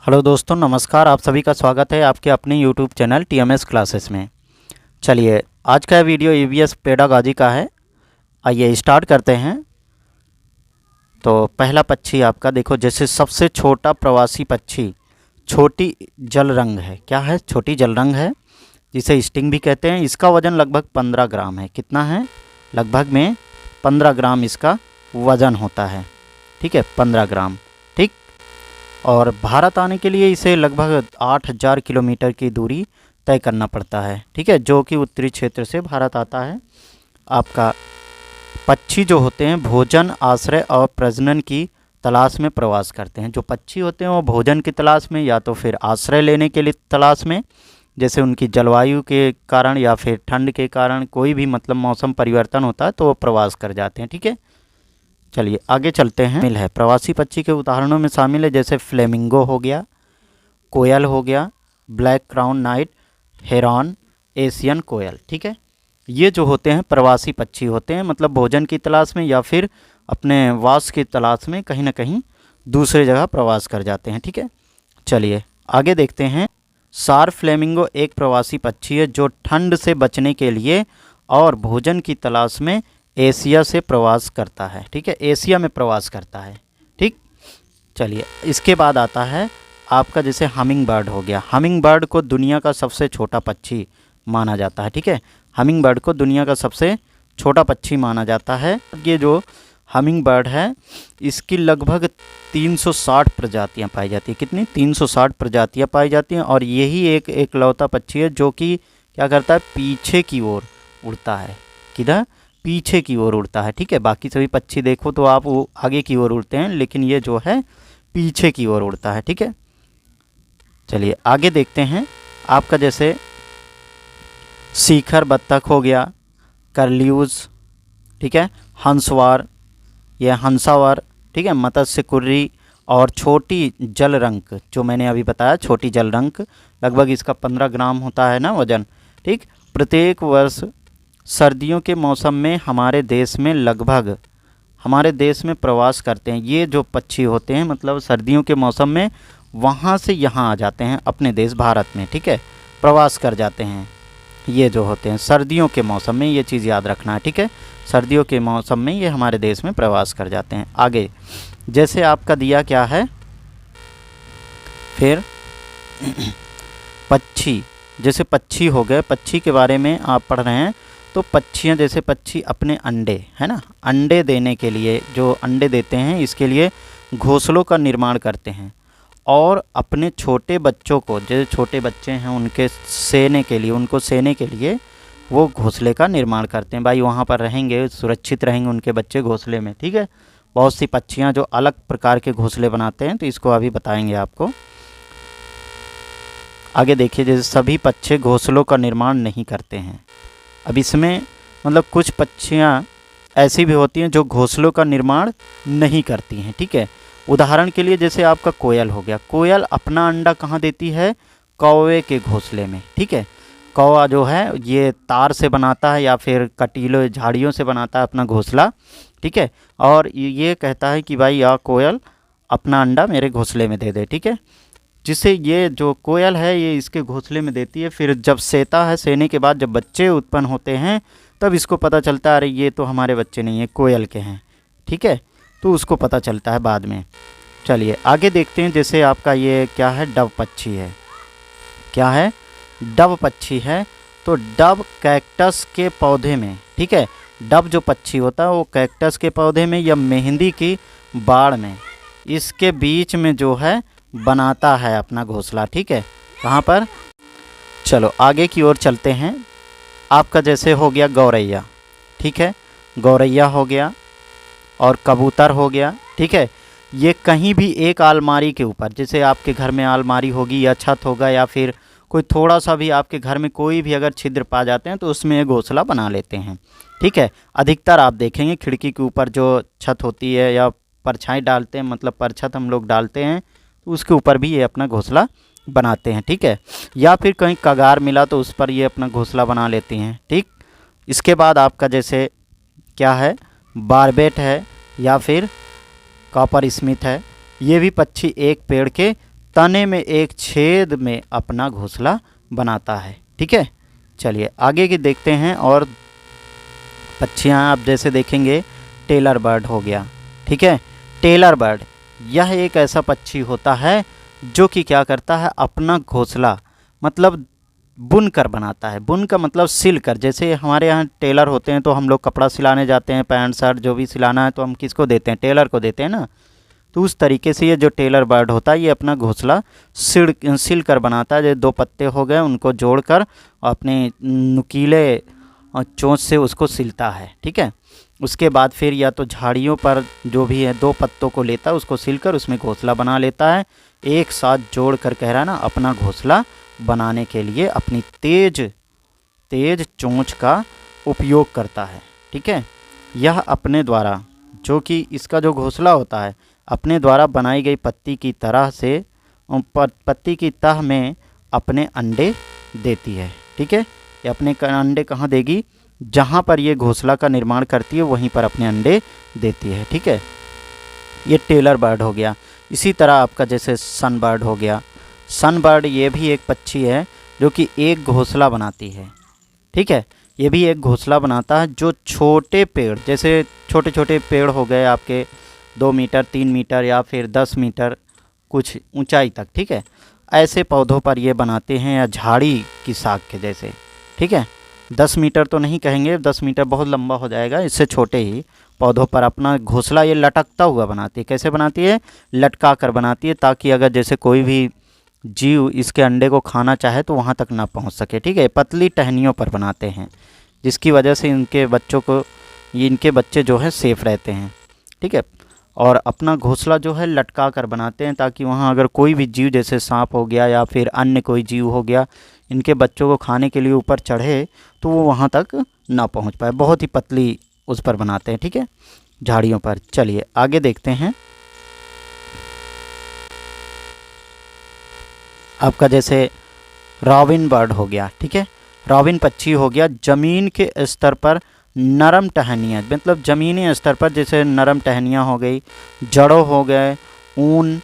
Hello दोस्तों, नमस्कार। आप सभी का स्वागत है आपके अपने यूट्यूब चैनल टीएमएस क्लासेस में। चलिए, आज का वीडियो ईवीएस पेडागॉजी का है। आइए स्टार्ट करते हैं। तो पहला पक्षी आपका देखो, जैसे सबसे छोटा प्रवासी पक्षी छोटी जलरंग है। क्या है? छोटी जलरंग है, जिसे स्टिंग भी कहते हैं। इसका वज़न लगभग 15 ग्राम है। कितना है? लगभग में 15 ग्राम इसका वज़न होता है। ठीक है, 15 ग्राम। ठीक। और भारत आने के लिए इसे लगभग 8000 किलोमीटर की दूरी तय करना पड़ता है। ठीक है, जो कि उत्तरी क्षेत्र से भारत आता है। आपका पक्षी जो होते हैं भोजन, आश्रय और प्रजनन की तलाश में प्रवास करते हैं। जो पक्षी होते हैं वो भोजन की तलाश में या तो फिर आश्रय लेने के लिए तलाश में, जैसे उनकी जलवायु के कारण या फिर ठंड के कारण कोई भी मतलब मौसम परिवर्तन होता है तो वो प्रवास कर जाते हैं। ठीक है, चलिए आगे चलते हैं। शामिल है प्रवासी पक्षी के उदाहरणों में शामिल है जैसे फ्लेमिंगो हो गया, कोयल हो गया, black crown night heron, Asian koel. ठीक है, ये जो होते हैं प्रवासी पक्षी होते हैं, मतलब भोजन की तलाश में या फिर अपने वास की तलाश में कहीं ना कहीं दूसरे जगह प्रवास कर जाते हैं। ठीक है, चलिए आगे देखते हैं। सार फ्लेमिंगो एक प्रवासी पक्षी है जो ठंड से बचने के लिए और भोजन की तलाश में एशिया से प्रवास करता है। ठीक है, एशिया में प्रवास करता है। ठीक, चलिए इसके बाद आता है आपका जैसे हमिंग बर्ड हो गया। हमिंग बर्ड को दुनिया का सबसे छोटा पक्षी माना जाता है। ठीक है, हमिंग बर्ड को दुनिया का सबसे छोटा पक्षी माना जाता है। ये जो हमिंग बर्ड है इसकी लगभग 360 प्रजातियां पाई जाती है। कितनी? 360 प्रजातियां पाई जाती हैं। और यही एक एकलौता पक्षी है जो कि क्या करता है, पीछे की ओर उड़ता है। किधर? पीछे की ओर उड़ता है। ठीक है, बाकी सभी पक्षी देखो तो आप वो आगे की ओर उड़ते हैं, लेकिन ये जो है पीछे की ओर उड़ता है। ठीक है, चलिए आगे देखते हैं। आपका जैसे सीखर बत्तख हो गया, करल्यूज, ठीक है, हंसवार, यह हंसावर, ठीक है, मत्स्य कुर्री और छोटी जलरंक, जो मैंने अभी बताया छोटी जलरंक, लगभग इसका 15 ग्राम होता है ना वजन। ठीक, प्रत्येक वर्ष सर्दियों के मौसम में हमारे देश में प्रवास करते हैं। ये जो पक्षी होते हैं मतलब सर्दियों के मौसम में वहाँ से यहाँ आ जाते हैं अपने देश भारत में। ठीक है, प्रवास कर जाते हैं। ये जो होते हैं सर्दियों के मौसम में, ये चीज़ याद रखना है। ठीक है, सर्दियों के मौसम में ये हमारे देश में प्रवास कर जाते हैं। आगे जैसे आपका दिया क्या है फिर पक्षी, जैसे पक्षी हो गए, पक्षी के बारे में आप पढ़ रहे हैं तो पक्षियाँ जैसे पक्षी अपने अंडे, है ना, अंडे देने के लिए, जो अंडे देते हैं इसके लिए घोंसलों का निर्माण करते हैं और अपने छोटे बच्चों को, जो छोटे बच्चे हैं उनको सेने के लिए वो घोंसले का निर्माण करते हैं। भाई वहाँ पर रहेंगे, सुरक्षित रहेंगे उनके बच्चे घोंसले में। ठीक है, बहुत सी पक्षियाँ जो अलग प्रकार के घोंसले बनाते हैं तो इसको अभी बताएंगे आपको। आगे देखिए, जैसे सभी पक्षी घोंसलों का निर्माण नहीं करते हैं। अब इसमें मतलब कुछ पक्षियाँ ऐसी भी होती हैं जो घोंसलों का निर्माण नहीं करती हैं। ठीक है, उदाहरण के लिए जैसे आपका कोयल हो गया। कोयल अपना अंडा कहाँ देती है? कौवे के घोंसले में। ठीक है, कौवा जो है ये तार से बनाता है या फिर कटीले झाड़ियों से बनाता है अपना घोंसला। ठीक है, और ये कहता है कि भाई या कोयल अपना अंडा मेरे घोंसले में दे दे। ठीक है, जिससे ये जो कोयल है ये इसके घोंसले में देती है। फिर जब सेता है, सेने के बाद जब बच्चे उत्पन्न होते हैं तब इसको पता चलता है अरे ये तो हमारे बच्चे नहीं है, कोयल के हैं। ठीक है, तो उसको पता चलता है बाद में। चलिए आगे देखते हैं। जैसे आपका ये क्या है, डव पक्षी है। क्या है? डव पक्षी है। तो डव कैक्टस के पौधे में, ठीक है, डव जो पक्षी होता है वो कैक्टस के पौधे में या मेहंदी की बाड़ में, इसके बीच में जो है बनाता है अपना घोंसला। ठीक है, कहाँ पर? चलो आगे की ओर चलते हैं। आपका जैसे हो गया गौरैया। ठीक है, गौरैया हो गया और कबूतर हो गया। ठीक है, ये कहीं भी एक अलमारी के ऊपर, जैसे आपके घर में अलमारी होगी या छत होगा या फिर कोई थोड़ा सा भी आपके घर में कोई भी अगर छिद्र पा जाते हैं तो उसमें एक घोंसला बना लेते हैं। ठीक है, अधिकतर आप देखेंगे खिड़की के ऊपर जो छत होती है या परछाई डालते हैं, मतलब परछत हम लोग डालते हैं, तो उसके ऊपर भी ये अपना घोंसला बनाते हैं। ठीक है, या फिर कहीं कगार मिला तो उस पर ये अपना घोंसला बना लेती हैं। ठीक, इसके बाद आपका जैसे क्या है, बारबेट है या फिर कॉपर स्मिथ है। ये भी पक्षी एक पेड़ के तने में एक छेद में अपना घोंसला बनाता है। ठीक है, चलिए आगे की देखते हैं। और पक्षियाँ आप जैसे देखेंगे, टेलर बर्ड हो गया। ठीक है, टेलर बर्ड यह एक ऐसा पक्षी होता है जो कि क्या करता है, अपना घोंसला मतलब बुन कर बनाता है। बुन का मतलब सिल कर। जैसे हमारे यहाँ टेलर होते हैं तो हम लोग कपड़ा सिलाने जाते हैं, पैंट शर्ट जो भी सिलाना है तो हम किसको देते हैं, टेलर को देते हैं ना। तो उस तरीके से ये जो टेलर बर्ड होता है ये अपना घोंसला सिल कर बनाता है। जैसे 2 पत्ते हो गए उनको जोड़कर अपने नुकीले चोंच से उसको सिलता है। ठीक है, उसके बाद फिर या तो झाड़ियों पर जो भी है 2 पत्तों को लेता है, उसको सिलकर उसमें घोंसला बना लेता है। एक साथ जोड़ कर कह रहा है ना, अपना घोंसला बनाने के लिए अपनी तेज चोंच का उपयोग करता है। ठीक है, यह अपने द्वारा जो कि इसका जो घोंसला होता है अपने द्वारा बनाई गई पत्ती की तरह से पत्ती की तह में अपने अंडे देती है। ठीक है, ये अपने अंडे कहाँ देगी, जहाँ पर ये घोंसला का निर्माण करती है वहीं पर अपने अंडे देती है। ठीक है, ये टेलर बर्ड हो गया। इसी तरह आपका जैसे सन बर्ड हो गया। सन बर्ड ये भी एक पक्षी है जो कि एक घोंसला बनाती है। ठीक है, ये भी एक घोंसला बनाता है जो छोटे पेड़, जैसे छोटे छोटे पेड़ हो गए आपके 2 मीटर 3 मीटर या फिर 10 मीटर कुछ ऊंचाई तक। ठीक है, ऐसे पौधों पर ये बनाते हैं, या झाड़ी की शाख के जैसे। ठीक है, 10 मीटर तो नहीं कहेंगे, 10 मीटर बहुत लंबा हो जाएगा, इससे छोटे ही पौधों पर अपना घोंसला ये लटकता हुआ बनाती है। कैसे बनाती है, लटका कर बनाती है, ताकि अगर जैसे कोई भी जीव इसके अंडे को खाना चाहे तो वहाँ तक ना पहुँच सके। ठीक है, पतली टहनियों पर बनाते हैं, जिसकी वजह से इनके बच्चे जो है सेफ़ रहते हैं। ठीक है, और अपना घोंसला जो है लटका कर बनाते हैं, ताकि वहाँ अगर कोई भी जीव जैसे सांप हो गया या फिर अन्य कोई जीव हो गया इनके बच्चों को खाने के लिए ऊपर चढ़े तो वो वहाँ तक ना पहुँच पाए। बहुत ही पतली उस पर बनाते हैं। ठीक है, झाड़ियों पर। चलिए आगे देखते हैं। आपका जैसे रॉबिन बर्ड हो गया। ठीक है, रॉबिन पक्षी हो गया। ज़मीन के स्तर पर नरम टहनियाँ, मतलब ज़मीनी स्तर पर जैसे नरम टहनियाँ हो गई, जड़ों हो गए, ऊन,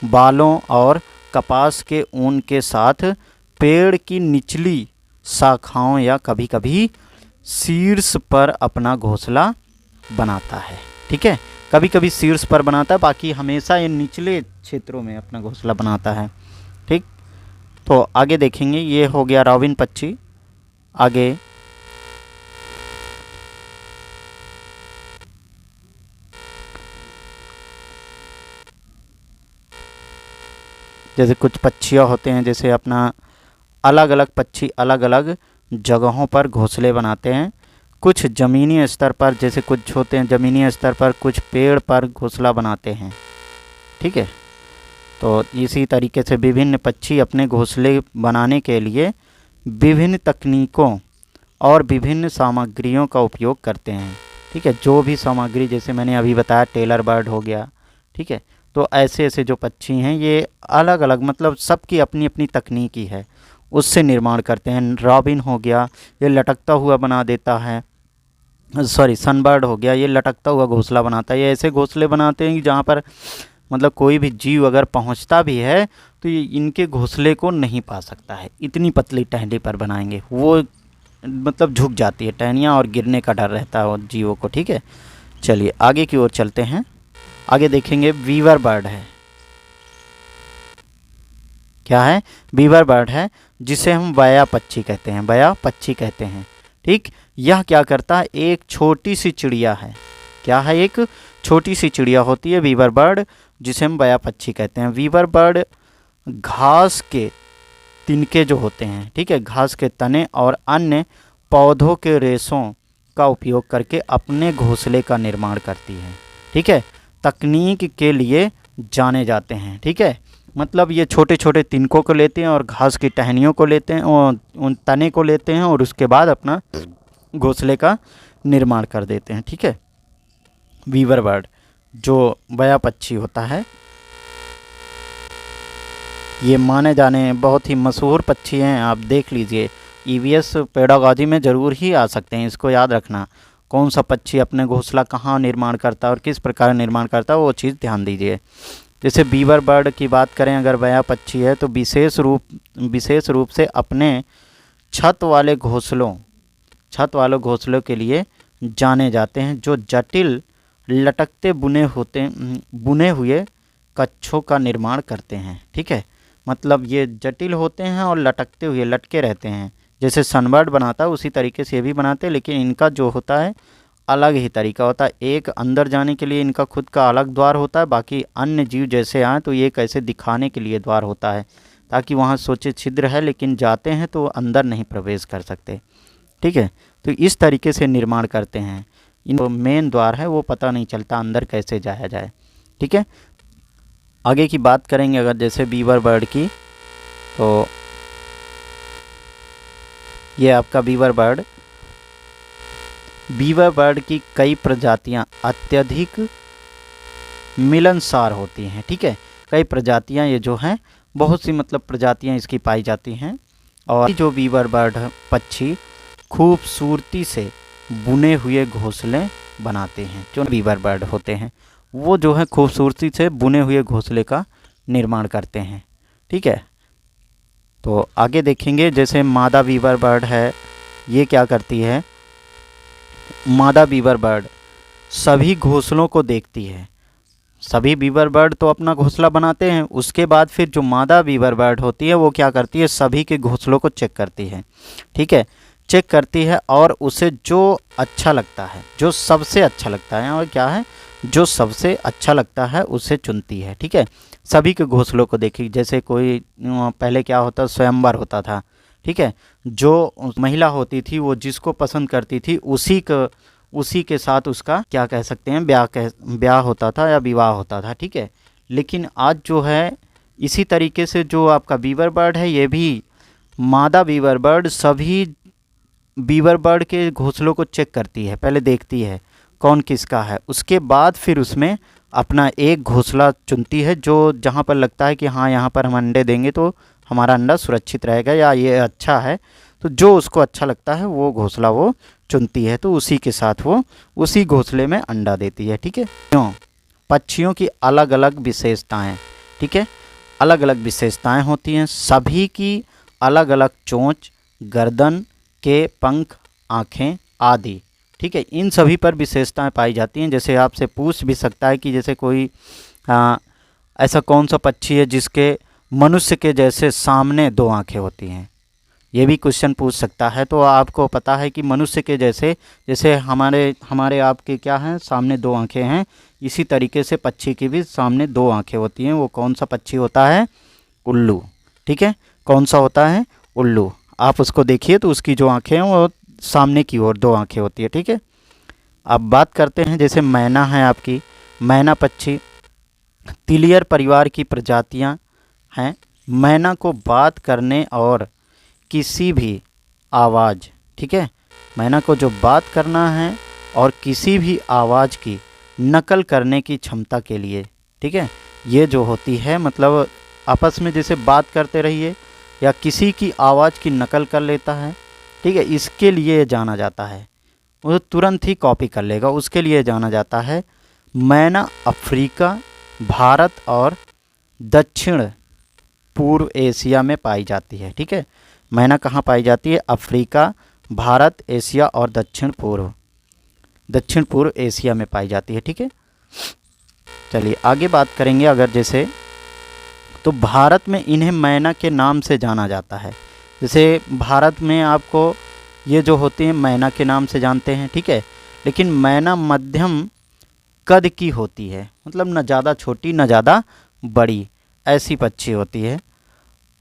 बालों और कपास के ऊन के साथ पेड़ की निचली शाखाओं या कभी कभी शीर्ष पर अपना घोंसला बनाता है। ठीक है, कभी कभी शीर्ष पर बनाता है, बाकी हमेशा ये निचले क्षेत्रों में अपना घोंसला बनाता है। ठीक, तो आगे देखेंगे। ये हो गया रॉबिन पक्षी। आगे जैसे कुछ पक्षियाँ होते हैं, जैसे अपना अलग अलग पक्षी अलग अलग जगहों पर घोंसले बनाते हैं। कुछ ज़मीनी स्तर पर, जैसे कुछ होते हैं ज़मीनी स्तर पर, कुछ पेड़ पर घोंसला बनाते हैं। ठीक है, तो इसी तरीके से विभिन्न पक्षी अपने घोंसले बनाने के लिए विभिन्न तकनीकों और विभिन्न सामग्रियों का उपयोग करते हैं। ठीक है, जो भी सामग्री जैसे मैंने अभी बताया टेलर बर्ड हो गया। ठीक है, तो ऐसे ऐसे जो पक्षी हैं ये अलग अलग, मतलब सबकी अपनी अपनी तकनीकी है, उससे निर्माण करते हैं। रॉबिन हो गया, ये लटकता हुआ बना देता है। सनबर्ड हो गया, ये लटकता हुआ घोंसला बनाता है। ये ऐसे घोंसले बनाते हैं कि जहाँ पर मतलब कोई भी जीव अगर पहुँचता भी है तो ये इनके घोंसले को नहीं पा सकता है, इतनी पतली टहनी पर बनाएंगे। वो मतलब झुक जाती है टहनियाँ और गिरने का डर रहता है जीवों को। ठीक है, चलिए आगे की ओर चलते हैं। आगे देखेंगे वीवर बर्ड है। क्या है, वीवर बर्ड है, जिसे हम बया पक्षी कहते हैं, बया पक्षी कहते हैं। ठीक, यह क्या करता है, एक छोटी सी चिड़िया है। क्या है, एक छोटी सी चिड़िया होती है वीवर बर्ड, जिसे हम बया पक्षी कहते हैं। वीवर बर्ड घास के तिनके जो होते हैं, ठीक है, घास के तने और अन्य पौधों के रेशों का उपयोग करके अपने घोंसले का निर्माण करती है। ठीक है, तकनीक के लिए जाने जाते हैं। ठीक है, मतलब ये छोटे छोटे तिनकों को लेते हैं और घास की टहनियों को लेते हैं और उन तने को लेते हैं और उसके बाद अपना घोंसले का निर्माण कर देते हैं। ठीक है, वीवर बर्ड जो बया पक्षी होता है, ये माने जाने बहुत ही मशहूर पक्षी हैं। आप देख लीजिए, ईवीएस पेडागॉजी में ज़रूर ही आ सकते हैं, इसको याद रखना। कौन सा पक्षी अपने घोंसला कहाँ निर्माण करता है और किस प्रकार निर्माण करता है, वो चीज़ ध्यान दीजिए। जैसे बीवर बर्ड की बात करें, अगर वह पक्षी है तो विशेष रूप से अपने छत वाले घोंसलों के लिए जाने जाते हैं, जो जटिल लटकते बुने हुए कच्छों का निर्माण करते हैं। ठीक है, मतलब ये जटिल होते हैं और लटकते हुए लटके रहते हैं। जैसे सनबर्ड बनाता है उसी तरीके से ये भी बनाते हैं, लेकिन इनका जो होता है अलग ही तरीका होता है। एक अंदर जाने के लिए इनका खुद का अलग द्वार होता है, बाकी अन्य जीव जैसे आए तो ये कैसे दिखाने के लिए द्वार होता है, ताकि वहाँ सोचे छिद्र है लेकिन जाते हैं तो अंदर नहीं प्रवेश कर सकते। ठीक है, तो इस तरीके से निर्माण करते हैं। इन मेन द्वार है वो पता नहीं चलता अंदर कैसे जाया जाए। ठीक है, आगे की बात करेंगे अगर जैसे बीवर बर्ड की, तो ये आपका बीवर बर्ड की कई प्रजातियां अत्यधिक मिलनसार होती हैं। ठीक है, कई प्रजातियां ये जो हैं, बहुत सी मतलब प्रजातियां इसकी पाई जाती हैं। और जो बीवर बर्ड पक्षी खूबसूरती से बुने हुए घोंसले बनाते हैं, जो बीवर बर्ड होते हैं वो जो है खूबसूरती से बुने हुए घोंसले का निर्माण करते हैं। ठीक है, तो आगे देखेंगे जैसे मादा बीवर बर्ड है, ये क्या करती है। मादा बीवर बर्ड सभी घोंसलों को देखती है। सभी बीवर बर्ड तो अपना घोंसला बनाते हैं, उसके बाद फिर जो मादा बीवर बर्ड होती है वो क्या करती है, सभी के घोंसलों को चेक करती है। ठीक है, चेक करती है और उसे जो अच्छा लगता है, जो सबसे अच्छा लगता है, और क्या है, जो सबसे अच्छा लगता है उसे चुनती है। ठीक है, सभी के घोंसलों को देखी। जैसे कोई पहले क्या होता, स्वयंवर होता था। ठीक है, जो महिला होती थी वो जिसको पसंद करती थी उसी के साथ उसका क्या कह सकते हैं, ब्याह होता था या विवाह होता था। ठीक है, लेकिन आज जो है इसी तरीके से जो आपका बीवर बर्ड है, ये भी मादा बीवर बर्ड सभी बीवर बर्ड के घोंसलों को चेक करती है, पहले देखती है कौन किसका है, उसके बाद फिर उसमें अपना एक घोंसला चुनती है, जो जहाँ पर लगता है कि हाँ यहाँ पर हम अंडे देंगे तो हमारा अंडा सुरक्षित रहेगा या ये अच्छा है, तो जो उसको अच्छा लगता है वो घोंसला वो चुनती है, तो उसी के साथ वो उसी घोंसले में अंडा देती है। ठीक है, क्यों, पक्षियों की अलग अलग विशेषताएँ। ठीक है, अलग अलग विशेषताएँ होती हैं, सभी की अलग अलग चोंच, गर्दन के पंख, आँखें आदि। ठीक है, इन सभी पर विशेषताएं पाई जाती हैं। जैसे आपसे पूछ भी सकता है कि जैसे कोई ऐसा कौन सा पक्षी है जिसके मनुष्य के जैसे सामने दो आंखें होती हैं, ये भी क्वेश्चन पूछ सकता है। तो आपको पता है कि मनुष्य के जैसे हमारे आपके क्या हैं, सामने दो आंखें हैं, इसी तरीके से पक्षी की भी सामने दो आंखें होती हैं। वो कौन सा पक्षी होता है, उल्लू। ठीक है, कौन सा होता है, उल्लू। आप उसको देखिए तो उसकी जो आंखें हैं वो सामने की ओर दो आंखें होती है। ठीक है, अब बात करते हैं जैसे मैना है आपकी, मैना पक्षी तिलियर परिवार की प्रजातियां हैं। मैना को बात करने और किसी भी आवाज़, ठीक है, मैना को जो बात करना है और किसी भी आवाज़ की नकल करने की क्षमता के लिए, ठीक है, ये जो होती है मतलब आपस में जैसे बात करते रहिए या किसी की आवाज़ की नकल कर लेता है। ठीक है, इसके लिए जाना जाता है, वो तुरंत ही कॉपी कर लेगा, उसके लिए जाना जाता है। मैना अफ्रीका, भारत और दक्षिण पूर्व एशिया में पाई जाती है। ठीक है, मैना कहाँ पाई जाती है, अफ्रीका, भारत, एशिया और दक्षिण पूर्व एशिया में पाई जाती है। ठीक है, चलिए आगे बात करेंगे अगर जैसे, तो भारत में इन्हें मैना के नाम से जाना जाता है। जैसे भारत में आपको ये जो होती हैं मैना के नाम से जानते हैं। ठीक है, लेकिन मैना मध्यम कद की होती है, मतलब न ज़्यादा छोटी न ज़्यादा बड़ी, ऐसी पक्षी होती है।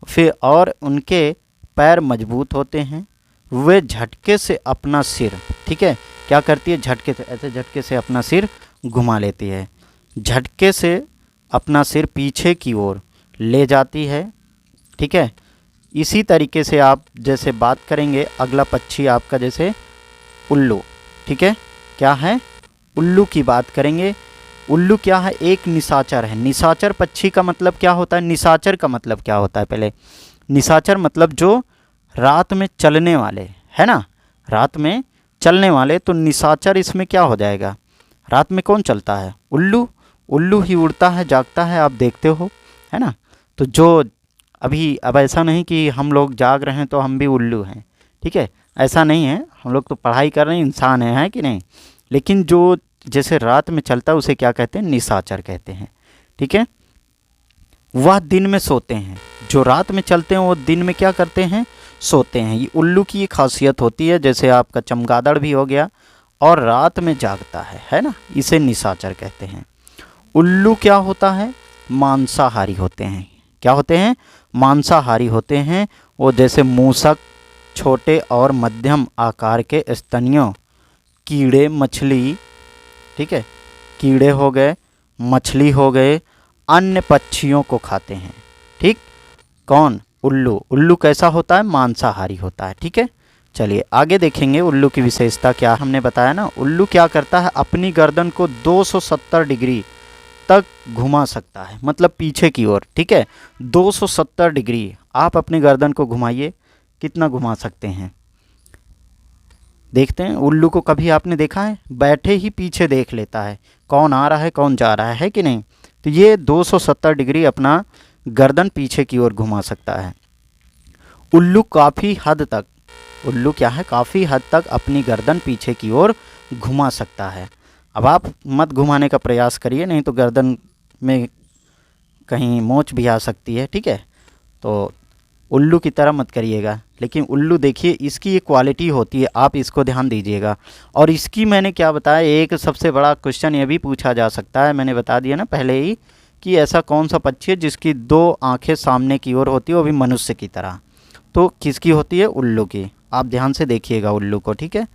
फिर और उनके पैर मजबूत होते हैं। वे झटके से अपना सिर, ठीक है, क्या करती है, झटके से, ऐसे झटके से अपना सिर घुमा लेती है, झटके से अपना सिर पीछे की ओर ले जाती है। ठीक है, इसी तरीके से आप जैसे बात करेंगे अगला पक्षी आपका जैसे उल्लू। ठीक है, क्या है, उल्लू की बात करेंगे। उल्लू क्या है, एक निशाचर है। निशाचर पक्षी का मतलब क्या होता है, निशाचर का मतलब क्या होता है, पहले निशाचर मतलब जो रात में चलने वाले, है ना, रात में चलने वाले, तो निशाचर इसमें क्या हो जाएगा, रात में कौन चलता है, उल्लू। उल्लू ही उड़ता है, जागता है, आप देखते हो, है ना। तो जो अभी अब ऐसा नहीं कि हम लोग जाग रहे हैं तो हम भी उल्लू हैं, ठीक है, ऐसा नहीं है। हम लोग तो पढ़ाई कर रहे हैं, इंसान है कि नहीं। लेकिन जो जैसे रात में चलता है उसे क्या कहते हैं, निशाचर कहते हैं, ठीक है। वह दिन में सोते हैं, जो रात में चलते हैं वो दिन में क्या करते हैं, सोते हैं। ये उल्लू की एक खासियत होती है, जैसे आपका चमगादड़ भी हो गया और रात में जागता है ना, इसे निशाचर कहते हैं। उल्लू क्या होता है, मांसाहारी होते हैं। क्या होते हैं, मांसाहारी होते हैं। वो जैसे मूसक, छोटे और मध्यम आकार के स्तनियों, कीड़े मछली, ठीक है, कीड़े हो गए, मछली हो गए, अन्य पक्षियों को खाते हैं, ठीक। कौन, उल्लू। उल्लू कैसा होता है, मांसाहारी होता है, ठीक है। चलिए आगे देखेंगे उल्लू की विशेषता क्या। हमने बताया ना, उल्लू क्या करता है, अपनी गर्दन को 270 डिग्री तक घुमा सकता है, मतलब पीछे की ओर, ठीक है। 270 डिग्री आप अपनी गर्दन को घुमाइए, कितना घुमा सकते हैं। देखते हैं उल्लू को, कभी आपने देखा है, बैठे ही पीछे देख लेता है कौन आ रहा है कौन जा रहा है कि नहीं। तो ये 270 डिग्री अपना गर्दन पीछे की ओर घुमा सकता है। उल्लू काफ़ी हद तक, उल्लू क्या है, काफ़ी हद तक अपनी गर्दन पीछे की ओर घुमा सकता है। अब आप मत घुमाने का प्रयास करिए, नहीं तो गर्दन में कहीं मोच भी आ सकती है, ठीक है। तो उल्लू की तरह मत करिएगा। लेकिन उल्लू देखिए, इसकी एक क्वालिटी होती है, आप इसको ध्यान दीजिएगा। और इसकी मैंने क्या बताया, एक सबसे बड़ा क्वेश्चन ये भी पूछा जा सकता है, मैंने बता दिया ना पहले ही, कि ऐसा कौन सा पक्षी है जिसकी 2 आंखें सामने की ओर होती है, वो भी मनुष्य की तरह। तो किसकी होती है, उल्लू की। आप ध्यान से देखिएगा उल्लू को, ठीक है।